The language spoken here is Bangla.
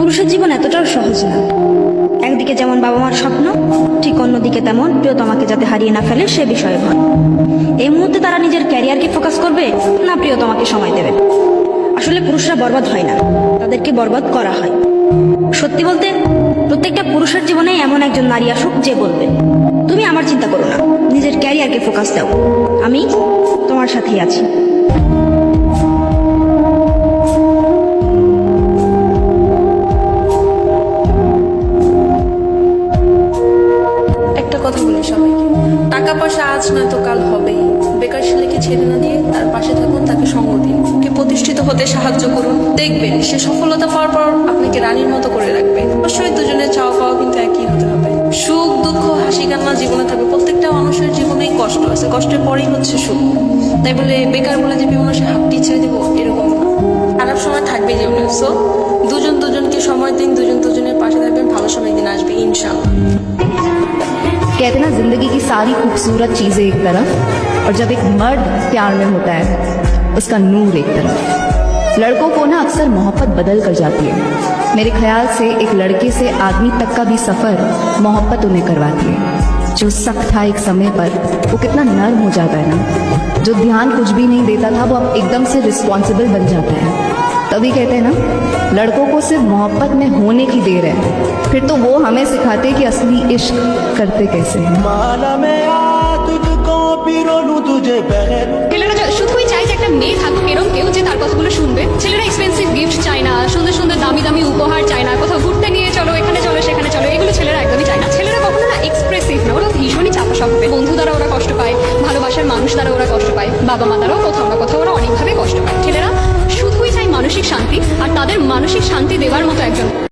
পুরুষের জীবন এতটাও সহজ না। একদিকে যেমন বাবা মার স্বপ্ন, ঠিক অন্যদিকে তেমন প্রিয়তমাকে যাতে হারিয়ে না ফেলে সে বিষয়ে ভয়। এই মুহূর্তে তারা নিজের ক্যারিয়ারকে ফোকাস করবে না প্রিয়তমাকে সময় দেবে। আসলে পুরুষরা বরবাদ হয় না, তাদেরকে বরবাদ করা হয়। সত্যি বলতে প্রত্যেকটা পুরুষের জীবনেই এমন একজন নারী আসুক যে বলবে, তুমি আমার চিন্তা করো না, নিজের ক্যারিয়ারকে ফোকাস দাও, আমি তোমার সাথেই আছি। একটা কথা বলি সবাইকে, টাকা পয়সা আজ নয়তো কাল হবেই। বেকার ছেলেকে ছেড়ে না দিয়ে তার পাশে থাকুন, তাকে সঙ্গ দিন, ওকে প্রতিষ্ঠিত হতে সাহায্য করুন। দেখবেন সে সফলতা পাওয়ার পর আপনাকে রানীর মতো করে রাখবে। অবশ্যই দুজনের চাওয়া পাওয়া কিন্তু একই হতে হবে। সুখ দুঃখ হাসি কান্না জীবনে থাকবে। প্রত্যেকটা মানুষের জীবনেই কষ্ট আছে, কষ্টের পরেই হচ্ছে সুখ। তাই বলে বেকার বলে যে মানুষের হাতটি ছেড়ে দেবো এরকম না। খারাপ সময় থাকবে জীবনে, সো দুজন দুজনকে সময় দিন, দুজন দুজনের পাশে থাকবেন, ভালো সময় দিন আসবে ইনশাআল্লাহ। कहते ना जिंदगी की सारी खूबसूरत चीजें एक तरफ और जब एक मर्द प्यार में होता है उसका नूर एक तरफ। लड़कों को ना अक्सर मोहब्बत बदल कर जाती है। मेरे ख्याल से एक लड़के से आदमी तक का भी सफर मोहब्बत उन्हें करवाती है। जो सख्त था एक समय पर वो कितना नर्म हो जाता है ना। जो ध्यान कुछ भी नहीं देता था वो अब एकदम से रिस्पॉन्सिबल बन जाता है। तभी कहते हैं ना लड़कों को सिर्फ मोहब्बत में होने की देर है, फिर तो वो हमें सिखाते कि असली इश्क करते कैसे हैं। ছেলেরা শুধুই চাই যে একটা মেয়ে থাকুক এরকম কেউ যে তার কথাগুলো শুনবে। ছেলেরা এক্সপেন্সিভ গিফট চায় না, সুন্দর সুন্দর দামি দামি উপহার চায় না, কোথাও ঘুরতে নিয়ে চলো, এখানে চলো সেখানে চলো, এগুলো ছেলেরা একদমই চায় না। ছেলেরা কখনো না এক্সপ্রেসিভ না, ওরা ভীষণই চাপা স্বভাবের। বন্ধু দ্বারা ওরা কষ্ট পায়, ভালোবাসার মানুষ দ্বারা ওরা কষ্ট পায়, বাবা মা দ্বারাও কোথাও না কোথাও ওরা অনেকভাবে কষ্ট পায়। ছেলেরা শুধুই চায় মানসিক শান্তি, আর তাদের মানসিক শান্তি দেওয়ার মতো একজন